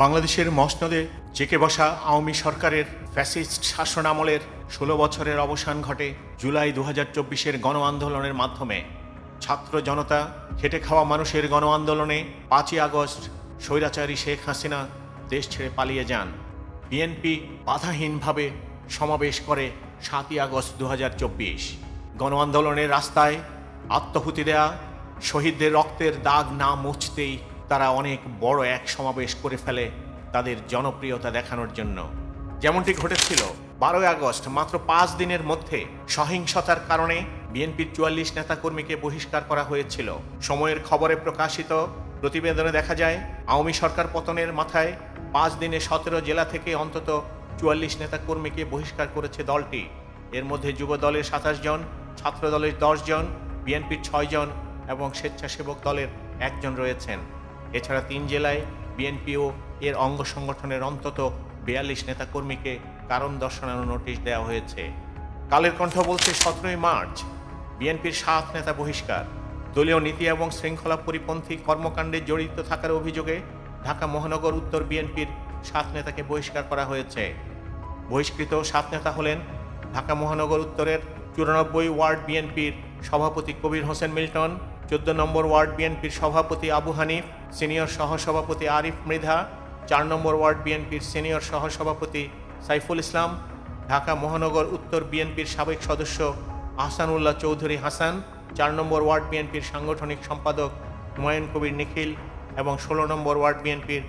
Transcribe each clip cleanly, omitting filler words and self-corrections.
বাংলাদেশের মসনদে জেঁকে বসা আওয়ামী সরকারের ফ্যাসিস্ট শাসন আমলের ১৬ বছরের অবসান ঘটে জুলাই ২০২৪-এর গণ আন্দোলনের মাধ্যমে। ছাত্র জনতা, খেটে খাওয়া মানুষের গণ আন্দোলনে ৫ই আগস্ট স্বৈরাচারী শেখ হাসিনা দেশ ছেড়ে পালিয়ে যান। বিএনপি বাধাহীনভাবে সমাবেশ করে ৭ই আগস্ট ২০২৪। গণ আন্দোলনের রাস্তায় আত্মাহুতি দেয়া শহীদদের রক্তের দাগ না মুছতেই তারা অনেক বড় এক সমাবেশ করে ফেলে তাদের জনপ্রিয়তা দেখানোর জন্য। যেমনটি ঘটেছিল ১২ই আগস্ট, মাত্র ৫ দিনের মধ্যে সহিংসতার কারণে বিএনপির ৪৪ নেতাকর্মীকে বহিষ্কার করা হয়েছিল। সময়ের খবরে প্রকাশিত প্রতিবেদনে দেখা যায়, আওয়ামী সরকার পতনের মাথায় ৫ দিনে ১৭ জেলা থেকে অন্তত ৪৪ নেতাকর্মীকে বহিষ্কার করেছে দলটি। এর মধ্যে যুব দলের ২৭ জন, ছাত্র দলের ১০ জন, বিএনপির ৬ জন এবং স্বেচ্ছাসেবক দলের ১ জন রয়েছেন। এছাড়া ৩ জেলায় বিএনপি ও এর অঙ্গ সংগঠনের অন্তত ৪২ নেতাকর্মীকে কারণ দর্শানোর নোটিশ দেওয়া হয়েছে। কালের কণ্ঠ বলছে ১৭ই মার্চ বিএনপির ৭ নেতা বহিষ্কার। দলীয় নীতি এবং শৃঙ্খলা পরিপন্থী কর্মকাণ্ডে জড়িত থাকার অভিযোগে ঢাকা মহানগর উত্তর বিএনপির ৭ নেতাকে বহিষ্কার করা হয়েছে। বহিষ্কৃত ৭ নেতা হলেন ঢাকা মহানগর উত্তরের ৯৪ ওয়ার্ড বিএনপির সভাপতি কবির হোসেন মিল্টন, ১৪ নম্বর ওয়ার্ড বিএনপির সভাপতি আবু হানিফ, সিনিয়র সহসভাপতি আরিফ মৃধা, ৪ নম্বর ওয়ার্ড বিএনপির সিনিয়র সহসভাপতি সাইফুল ইসলাম, ঢাকা মহানগর উত্তর বিএনপির সাবেক সদস্য আহসানুল্লাহ চৌধুরী হাসান, ৪ নম্বর ওয়ার্ড বিএনপির সাংগঠনিক সম্পাদক হুমায়ুন কবির নিখিল এবং ১৬ নম্বর ওয়ার্ড বিএনপির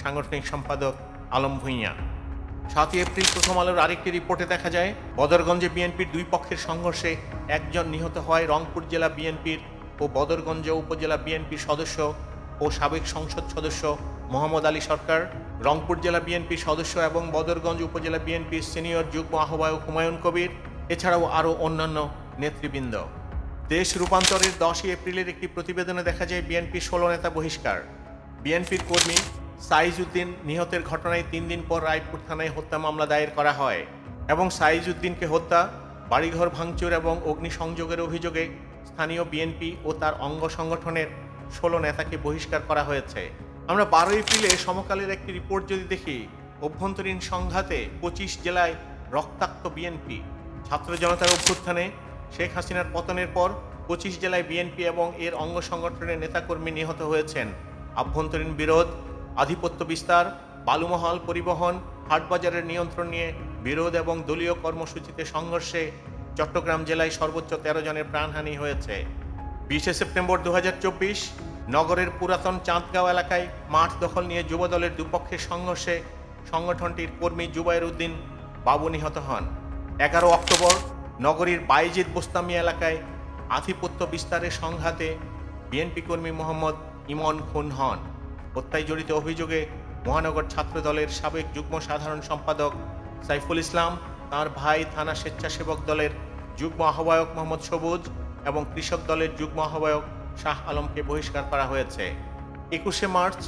সাংগঠনিক সম্পাদক আলম ভূঁইয়া। ৭ই এপ্রিল প্রথম আলোর আরেকটি রিপোর্টে দেখা যায়, বদরগঞ্জে বিএনপির দুই পক্ষের সংঘর্ষে ১ জন নিহত হয় রংপুর জেলা বিএনপির ও বদরগঞ্জ উপজেলা বিএনপির সদস্য ও সাবেক সংসদ সদস্য মোহাম্মদ আলী সরকার, রংপুর জেলা বিএনপির সদস্য এবং বদরগঞ্জ উপজেলা বিএনপির সিনিয়র যুগ্ম আহ্বায়ক হুমায়ুন কবির, এছাড়াও আরও অন্যান্য নেতৃবৃন্দ। দেশ রূপান্তরের ১০ই এপ্রিলের একটি প্রতিবেদনে দেখা যায় বিএনপি ১৬ নেতা বহিষ্কার। বিএনপির কর্মী সাইজ উদ্দিন নিহতের ঘটনায় ৩ দিন পর রায়পুর থানায় হত্যা মামলা দায়ের করা হয় এবং সাইজ উদ্দিনকে হত্যা, বাড়িঘর ভাঙচুর এবং অগ্নিসংযোগের অভিযোগে স্থানীয় বিএনপি ও তার অঙ্গ সংগঠনের ১৬ নেতাকে বহিষ্কার করা হয়েছে। আমরা ১২ এপ্রিলে সমকালের একটি রিপোর্ট যদি দেখি, অভ্যন্তরীণ সংঘাতে ২৫ জেলায় রক্তাক্ত বিএনপি। ছাত্র জনতার অভ্যুত্থানে শেখ হাসিনার পতনের পর ২৫ জেলায় বিএনপি এবং এর অঙ্গ সংগঠনের নেতাকর্মী নিহত হয়েছেন। আভ্যন্তরীণ বিরোধ, আধিপত্য বিস্তার, বালুমহাল পরিবহন, হাটবাজারের নিয়ন্ত্রণ নিয়ে বিরোধ এবং দলীয় কর্মসূচিতে সংঘর্ষে চট্টগ্রাম জেলায় সর্বোচ্চ ১৩ জনের প্রাণহানি হয়েছে। ২০ সেপ্টেম্বর ২০২৪ নগরের পুরাতন চাঁদগাঁও এলাকায় মাঠ দখল নিয়ে যুবদলের দুপক্ষের সংঘর্ষে সংগঠনটির কর্মী জুবায়ের উদ্দিন বাবু নিহত হন। ১১ অক্টোবর নগরীর বাইজিদ বোস্তামি এলাকায় আধিপত্য বিস্তারের সংঘাতে বিএনপি কর্মী মোহাম্মদ ইমন খুন হন। হত্যায় জড়িত অভিযোগে মহানগর ছাত্র দলের সাবেক যুগ্ম সাধারণ সম্পাদক সাইফুল ইসলাম, তাঁর ভাই থানা স্বেচ্ছাসেবক দলের যুগ্ম আহ্বায়ক মোহাম্মদ সবুজ এবং কৃষক দলের যুগ্ম আহ্বায়ক শাহ আলমকে বহিষ্কার করা হয়েছে। ২১শে মার্চ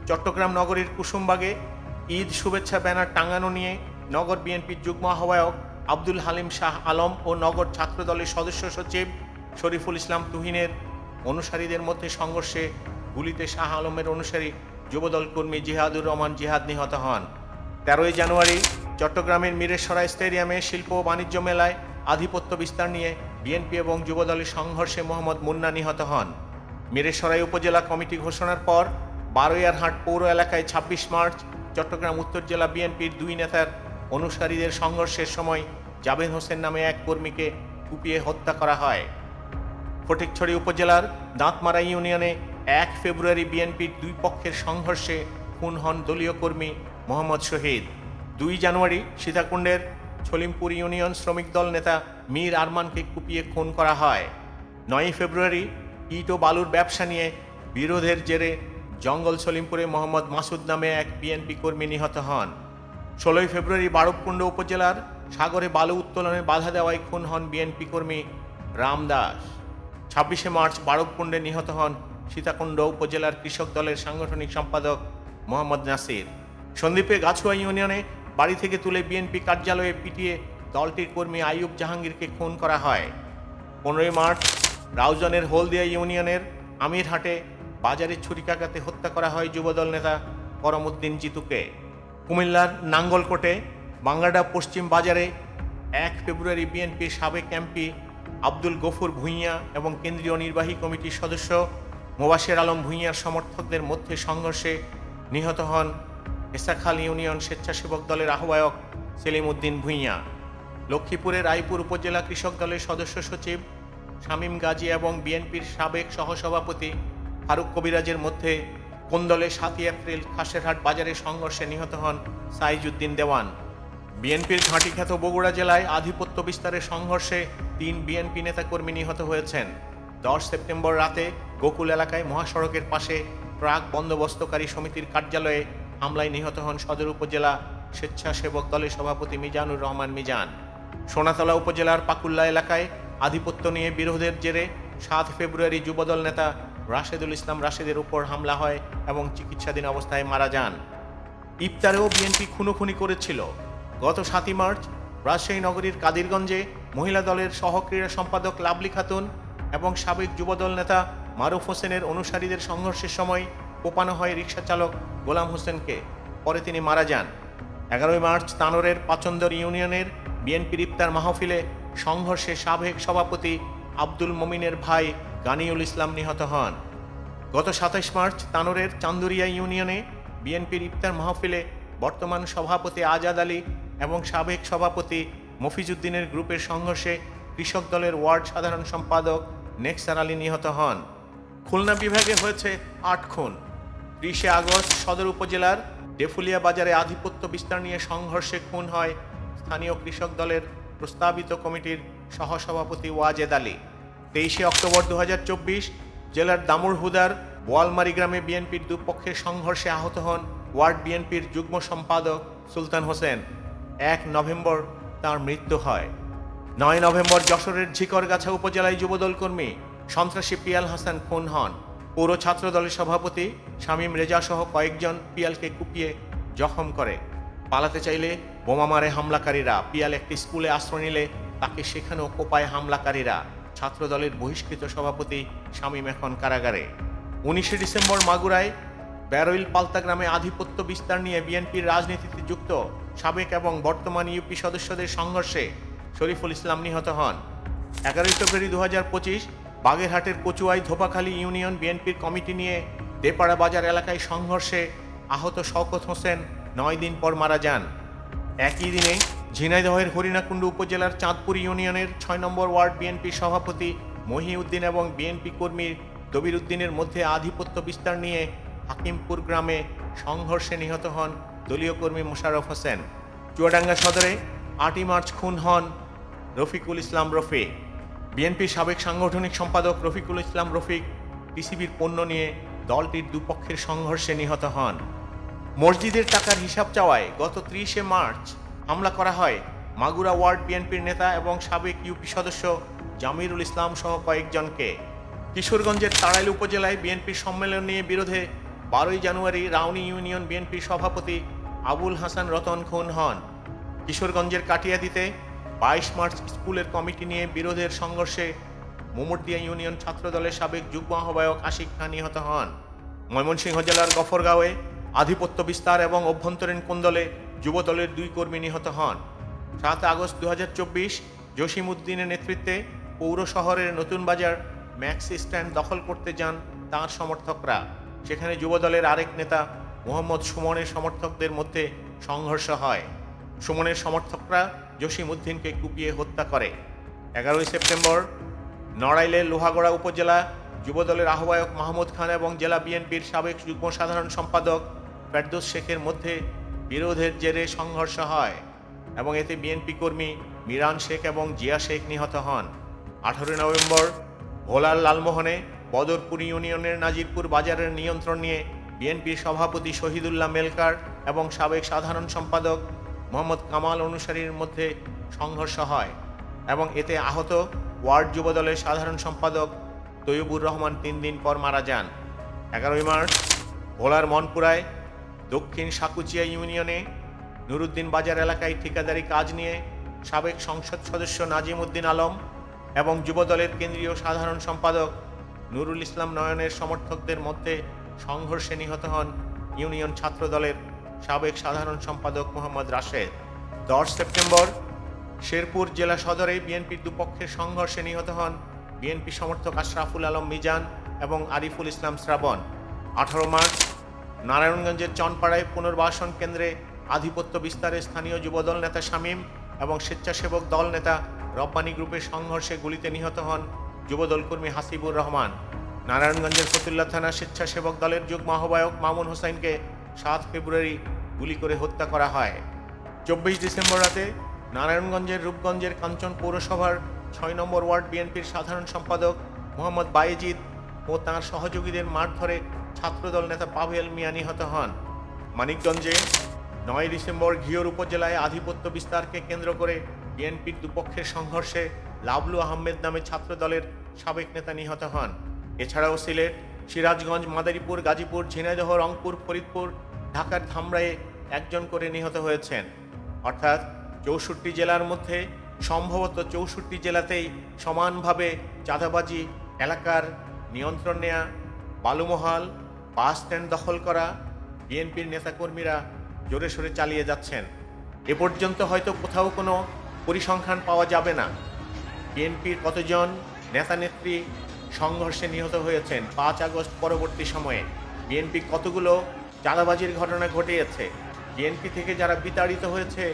চট্টগ্রাম নগরীর কুসুমবাগে ঈদ শুভেচ্ছা ব্যানার টাঙানো নিয়ে নগর বিএনপির যুগ্ম আহ্বায়ক আব্দুল হালিম শাহ আলম ও নগর ছাত্র দলের সদস্য সচিব শরীফুল ইসলাম তুহিনের অনুসারীদের মধ্যে সংঘর্ষে গুলিতে শাহ আলমের অনুসারী যুবদল কর্মী জিহাদুর রহমান জিহাদ নিহত হন। ১৩ই জানুয়ারি চট্টগ্রামের মিরেশ্বরাই স্টেডিয়ামে শিল্প ও বাণিজ্য মেলায় আধিপত্য বিস্তার নিয়ে বিএনপি এবং যুবদলের সংঘর্ষে মোহাম্মদ মুন্না নিহত হন। মিরেশ্বরাই উপজেলা কমিটি ঘোষণার পর বারৈয়ারহাট পৌর এলাকায় ২৬ মার্চ চট্টগ্রাম উত্তর জেলা বিএনপির ২ নেতার অনুসারীদের সংঘর্ষের সময় জাবেদ হোসেন নামে এক কর্মীকে কুপিয়ে হত্যা করা হয়। ফটিকছড়ি উপজেলার দাঁতমারা ইউনিয়নে ১ ফেব্রুয়ারি বিএনপির দুই পক্ষের সংঘর্ষে খুন হন দলীয় কর্মী মোহাম্মদ শহীদ। ২ জানুয়ারি সীতাকুণ্ডের ছলিমপুর ইউনিয়ন শ্রমিক দল নেতা মীর আরমানকে কুপিয়ে খুন করা হয়। ৯ ফেব্রুয়ারি ইট ও বালুর ব্যবসা নিয়ে বিরোধের জেরে জঙ্গল ছলিমপুরে মোহাম্মদ মাসুদ নামে এক বিএনপি কর্মী নিহত হন। ১৬ ফেব্রুয়ারি বাড়বকুণ্ড উপজেলার সাগরে বালু উত্তোলনে বাধা দেওয়ায় খুন হন বিএনপি কর্মী রাম দাস। ২৬শে মার্চ বাড়বকুণ্ডে নিহত হন সীতাকুণ্ড উপজেলার কৃষক দলের সাংগঠনিক সম্পাদক মোহাম্মদ নাসির। সন্দ্বীপে গাছুয়া ইউনিয়নে বাড়ি থেকে তুলে বিএনপি কার্যালয়ে পিটিয়ে দলটির কর্মী আইয়ুব জাহাঙ্গীরকে খুন করা হয়। ১৫ই মার্চ রাউজানের হলদিয়া ইউনিয়নের আমিরহাটে বাজারে ছুরিকাঘাতে হত্যা করা হয় যুবদল নেতা করমউদ্দিন জিতুকে। কুমিল্লার নাঙ্গলকোটে বাংলাডা পশ্চিম বাজারে 1 ফেব্রুয়ারি বিএনপির সাবেক এমপি আব্দুল গফুর ভূঁইয়া এবং কেন্দ্রীয় নির্বাহী কমিটির সদস্য মোবাশের আলম ভূঁইয়ার সমর্থকদের মধ্যে সংঘর্ষে নিহত হন এসাখাল ইউনিয়ন স্বেচ্ছাসেবক দলের আহ্বায়ক সেলিম উদ্দিন ভূঁইয়া। লক্ষ্মীপুরের রায়পুর উপজেলা কৃষক দলের সদস্য সচিব শামীম গাজী এবং বিএনপির সাবেক সহসভাপতি ফারুক কবিরাজের মধ্যে কোন্দলে 7 এপ্রিল খাসেরহাট বাজারে সংঘর্ষে নিহত হন সাইজউদ্দিন দেওয়ান। বিএনপির ঘাঁটিখ্যাত বগুড়া জেলায় আধিপত্য বিস্তারের সংঘর্ষে 3 বিএনপি নেতাকর্মী নিহত হয়েছেন। 10 সেপ্টেম্বর রাতে গোকুল এলাকায় মহাসড়কের পাশে ট্রাক বন্দোবস্তকারী সমিতির কার্যালয়ে হামলায় নিহত হন সদর উপজেলা স্বেচ্ছাসেবক দলের সভাপতি মিজানুর রহমান মিজান। সোনাতলা উপজেলার পাকুল্লা এলাকায় আধিপত্য নিয়ে বিরোধের জেরে 7 ফেব্রুয়ারি যুবদল নেতা রাশেদুল ইসলাম রাশেদের উপর হামলা হয় এবং চিকিৎসাধীন অবস্থায় মারা যান। ইফতারেও বিএনপি খুনোখুনি করেছিল। গত 7 মার্চ রাজশাহী নগরীর কাদিরগঞ্জে মহিলা দলের সহক্রীড়া সম্পাদক লাভলি খাতুন এবং সাবেক যুবদল নেতা মারুফ হোসেনের অনুসারীদের সংঘর্ষের সময় কোপানো হয় রিকশা চালক গোলাম হোসেনকে, পরে তিনি মারা যান। 11 মার্চ তানোরের পাচন্দর ইউনিয়নের বিএনপির ইফতার মাহফিলে সংঘর্ষে সাবেক সভাপতি আব্দুল মমিনের ভাই গানিউল ইসলাম নিহত হন। গত 27 মার্চ তানোরের চান্দুরিয়া ইউনিয়নে বিএনপির ইফতার মাহফিলে বর্তমান সভাপতি আজাদ আলী এবং সাবেক সভাপতি মফিজউদ্দিনের গ্রুপের সংঘর্ষে কৃষক দলের ওয়ার্ড সাধারণ সম্পাদক নেকসার আলী নিহত হন। খুলনা বিভাগে হয়েছে 8 খুন। 30 আগস্ট সদর উপজেলার ডেফুলিয়া বাজারে আধিপত্য বিস্তার নিয়ে সংঘর্ষে খুন হয় স্থানীয় কৃষক দলের প্রস্তাবিত কমিটির সহসভাপতি ওয়াজেদ আলী। 23 অক্টোবর 2024 জেলার দামুড়হুদার বোয়ালমারি গ্রামে বিএনপির দুপক্ষের সংঘর্ষে আহত হন ওয়ার্ড বিএনপির যুগ্ম সম্পাদক সুলতান হোসেন। 1 নভেম্বর তার মৃত্যু হয়। 9 নভেম্বর যশোরের ঝিকরগাছা উপজেলায় যুবদল কর্মী সন্ত্রাসী পিয়াল হাসান খুন হন। পৌর ছাত্র দলের সভাপতি শামীম রেজা সহ কয়েকজন পিয়ালকে কুপিয়ে জখম করে। পালাতে চাইলে বোমা মারে হামলাকারীরা। পিয়াল একটি স্কুলে আশ্রয় নিলে তাকে সেখানেও কোপায় হামলাকারীরা। ছাত্র দলের বহিষ্কৃত সভাপতি শামীম এখন কারাগারে। 19 ডিসেম্বর মাগুরায় ব্যারইল পাল্তা গ্রামে আধিপত্য বিস্তার নিয়ে বিএনপির রাজনীতিতে যুক্ত সাবেক এবং বর্তমান ইউপি সদস্যদের সংঘর্ষে শরীফুল ইসলাম নিহত হন। 11 ফেব্রুয়ারি 2025 বাগেরহাটের কচুয়াই ধোপাখালী ইউনিয়ন বিএনপির কমিটি নিয়ে দেপাড়া বাজার এলাকায় সংঘর্ষে আহত শওকত হোসেন 9 দিন পর মারা যান। একই দিনে ঝিনাইদহের হরিণাকুণ্ডু উপজেলার চাঁদপুর ইউনিয়নের 6 নম্বর ওয়ার্ড বিএনপির সভাপতি মহিউদ্দিন এবং বিএনপি কর্মী দবির উদ্দিনের মধ্যে আধিপত্য বিস্তার নিয়ে হাকিমপুর গ্রামে সংঘর্ষে নিহত হন দলীয় কর্মী মোশাররফ হোসেন। চুয়াডাঙ্গা সদরে 8 মার্চ খুন হন রফিকুল ইসলাম রফিক। বিএনপির সাবেক সাংগঠনিক সম্পাদক রফিকুল ইসলাম রফিক পিসিবির পণ্য নিয়ে দলটির দুপক্ষের সংঘর্ষে নিহত হন। মসজিদের টাকার হিসাব চাওয়ায় গত 30 মার্চ হামলা করা হয় মাগুরা ওয়ার্ড বিএনপির নেতা এবং সাবেক ইউপি সদস্য জামিরুল ইসলাম সহ কয়েকজনকে। কিশোরগঞ্জের তাড়াইল উপজেলায় বিএনপির সম্মেলন নিয়ে বিরোধে 12 জানুয়ারি রাউনি ইউনিয়ন বিএনপির সভাপতি আবুল হাসান রতন খুন হন। কিশোরগঞ্জের কাটিয়াদিতে 22 মার্চ স্কুলের কমিটি নিয়ে বিরোধের সংঘর্ষে মুমুরদিয়া ইউনিয়ন ছাত্র দলের সাবেক যুগ্ম আহ্বায়ক আশিক খান নিহত হন। ময়মনসিংহ জেলার গফরগাঁওয়ে আধিপত্য বিস্তার এবং অভ্যন্তরীণ কোন্দলে যুব দলের 2 কর্মী নিহত হন। 7 আগস্ট 2024 জসিম উদ্দিনের নেতৃত্বে পৌর শহরের নতুন বাজার ম্যাক্সি স্ট্যান্ড দখল করতে যান তাঁর সমর্থকরা। সেখানে যুব দলের আরেক নেতা মোহাম্মদ সুমনের সমর্থকদের মধ্যে সংঘর্ষ হয়। সুমনের সমর্থকরা জসিম উদ্দিনকে কুপিয়ে হত্যা করে। 11 সেপ্টেম্বর নড়াইলের লোহাগড়া উপজেলা যুবদলের আহ্বায়ক মাহমুদ খান এবং জেলা বিএনপির সাবেক যুগ্ম সাধারণ সম্পাদক ফেরদৌস শেখের মধ্যে বিরোধের জেরে সংঘর্ষ হয় এবং এতে বিএনপি কর্মী মিরান শেখ এবং জিয়া শেখ নিহত হন। 18 নভেম্বর ভোলার লালমোহনে বদরপুর ইউনিয়নের নাজিরপুর বাজারের নিয়ন্ত্রণ নিয়ে বিএনপির সভাপতি শহীদুল্লাহ মেলকার এবং সাবেক সাধারণ সম্পাদক মোহাম্মদ কামাল অনুসারীর মধ্যে সংঘর্ষ হয় এবং এতে আহত ওয়ার্ড যুবদলের সাধারণ সম্পাদক তৈয়বুর রহমান 3 দিন পর মারা যান। 11 মার্চ ভোলার মনপুরায় দক্ষিণ সাকুচিয়া ইউনিয়নে নুরুদ্দিন বাজার এলাকায় ঠিকাদারি কাজ নিয়ে সাবেক সংসদ সদস্য নাজিম উদ্দিন আলম এবং যুবদলের কেন্দ্রীয় সাধারণ সম্পাদক নুরুল ইসলাম নয়নের সমর্থকদের মধ্যে সংঘর্ষে নিহত হন ইউনিয়ন ছাত্র দলের সাবেক সাধারণ সম্পাদক মোহাম্মদ রাশেদ। 10 সেপ্টেম্বর শেরপুর জেলা সদরে বিএনপির দুপক্ষের সংঘর্ষে নিহত হন বিএনপি সমর্থক আশরাফুল আলম মিজান এবং আরিফুল ইসলাম শ্রাবণ। 18 মার্চ নারায়ণগঞ্জের চনপাড়ায় পুনর্বাসন কেন্দ্রে আধিপত্য বিস্তারে স্থানীয় যুবদল নেতা শামীম এবং স্বেচ্ছাসেবক দল নেতা রব্বানী গ্রুপের সংঘর্ষে গুলিতে নিহত হন যুবদল কর্মী হাসিবুর রহমান। নারায়ণগঞ্জের ফতুল্লা থানা স্বেচ্ছাসেবক দলের যুগ্ম আহ্বায়ক মামুন হোসেনকে 7 ফেব্রুয়ারি গুলি করে হত্যা করা হয়। 24 ডিসেম্বর রাতে নারায়ণগঞ্জের রূপগঞ্জের কাঞ্চন পৌরসভার 6 নম্বর ওয়ার্ড বিএনপির সাধারণ সম্পাদক মোহাম্মদ বায়েজিদ ও তাঁর সহযোগীদের মারধরে ছাত্রদল নেতা পাভেল মিয়া নিহত হন। মানিকগঞ্জে 9 ডিসেম্বর ঘিওর উপজেলায় আধিপত্য বিস্তারকে কেন্দ্র করে বিএনপির দুপক্ষের সংঘর্ষে লাবলু আহমেদ নামে ছাত্রদলের সাবেক নেতা নিহত হন। এছাড়াও সিলেট, সিরাজগঞ্জ, মাদারীপুর, গাজীপুর, ঝিনাইদহ, রংপুর, ফরিদপুর, ঢাকার ধামরাইয়ে একজন করে নিহত হয়েছেন। অর্থাৎ 64 জেলার মধ্যে সম্ভবত 64 জেলাতেই সমানভাবে চাঁদাবাজি, এলাকার নিয়ন্ত্রণ নেয়া, বালুমহাল, বাস স্ট্যান্ড দখল করা বিএনপির নেতাকর্মীরা জোরে সোরে চালিয়ে যাচ্ছেন। এ পর্যন্ত হয়তো কোথাও কোনো পরিসংখ্যান পাওয়া যাবে না বিএনপির কতজন নেতানেত্রী সংঘর্ষে নিহত হয়েছেন। 5 আগস্ট পরবর্তী সময়ে বিএনপি কতগুলো চাঁদাবাজির ঘটনা ঘটিয়েছে। বিএনপি থেকে যারা বিতাড়িত হয়েছে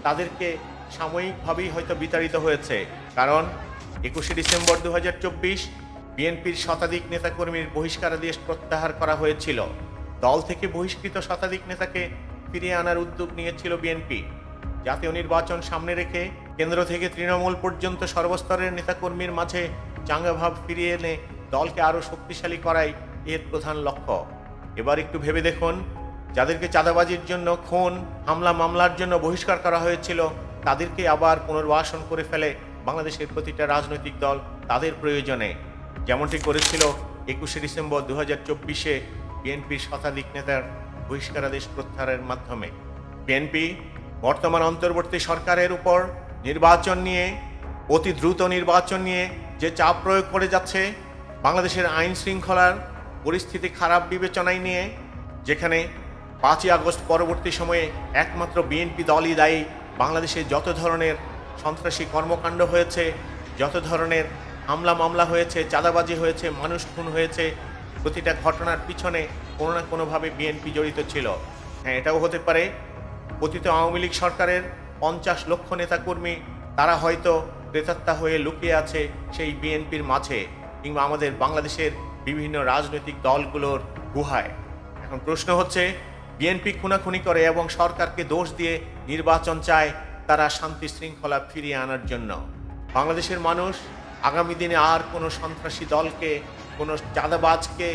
তাদেরকে সাময়িকভাবেই হয়তো বিতাড়িত হয়েছে, কারণ 21 ডিসেম্বর 2024 বিএনপির শতাধিক নেতাকর্মীর বহিষ্কারাদেশ প্রত্যাহার করা হয়েছিল। দল থেকে বহিষ্কৃত শতাধিক নেতাকে ফিরিয়ে আনার উদ্যোগ নিয়েছিল বিএনপি। জাতীয় নির্বাচন সামনে রেখে কেন্দ্র থেকে তৃণমূল পর্যন্ত সর্বস্তরের নেতাকর্মীর মাঝে চাঙ্গাভাব ফিরিয়ে এনে দলকে আরও শক্তিশালী করাই এর প্রধান লক্ষ্য। এবার একটু ভেবে দেখুন, যাদেরকে চাঁদাবাজির জন্য, খুন, হামলা মামলার জন্য বহিষ্কার করা হয়েছিল তাদেরকে আবার পুনর্বাসন করে ফেলে বাংলাদেশের প্রতিটা রাজনৈতিক দল তাদের প্রয়োজনে, যেমনটি করেছিল 21 ডিসেম্বর 2024 বিএনপির শতাধিক নেতার বহিষ্কারাদেশ প্রত্যাহারের মাধ্যমে। বিএনপি বর্তমান অন্তর্বর্তী সরকারের উপর নির্বাচন নিয়ে, অতি দ্রুত নির্বাচন নিয়ে যে চাপ প্রয়োগ করে যাচ্ছে, বাংলাদেশের আইন শৃঙ্খলার পরিস্থিতি খারাপ বিবেচনায় নিয়ে, যেখানে 5 আগস্ট পরবর্তী সময়ে একমাত্র বিএনপি দলই দায়ী বাংলাদেশে যত ধরনের সন্ত্রাসী কর্মকাণ্ড হয়েছে, যত ধরনের হামলা মামলা হয়েছে, চাঁদাবাজি হয়েছে, মানুষ খুন হয়েছে, প্রতিটা ঘটনার পিছনে কোনো না কোনোভাবে বিএনপি জড়িত ছিল। হ্যাঁ, এটাও হতে পারে পতিত আওয়ামী লীগ সরকারের 50 লক্ষ নেতাকর্মী তারা হয়তো প্রেতাত্মা হয়ে লুকিয়ে আছে সেই বিএনপির মাঝে, কিংবা আমাদের বাংলাদেশের বিভিন্ন রাজনৈতিক দলগুলোর গুহায়। এখন প্রশ্ন হচ্ছে, বিএনপি খুনাখুনি করে এবং সরকারকে দোষ দিয়ে নির্বাচন চায় তারা শান্তি শৃঙ্খলা ফিরিয়ে আনার জন্য। বাংলাদেশের মানুষ আগামী দিনে আর কোনো সন্ত্রাসী দলকে, কোনো চাঁদাবাজকে,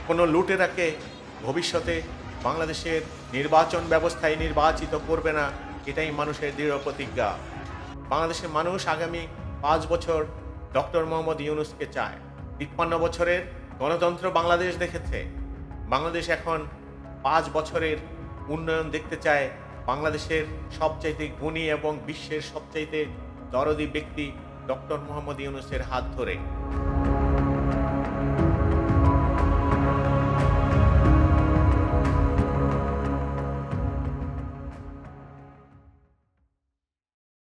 কোনো লুটেরাকে ভবিষ্যতে বাংলাদেশের নির্বাচন ব্যবস্থায় নির্বাচিত করবে না, এটাই মানুষের দৃঢ় প্রতিজ্ঞা। বাংলাদেশের মানুষ আগামী 5 বছর ডক্টর মোহাম্মদ ইউনূসকে চায়। 53 বছরের গণতন্ত্র বাংলাদেশ দেখেছে। বাংলাদেশ এখন 5 বছরের উন্নয়ন দেখতে চায় বাংলাদেশের সবচাইতে গুণী এবং বিশ্বের সবচাইতে দরদি ব্যক্তি ডক্টর মোহাম্মদ ইউনূসের হাত ধরে।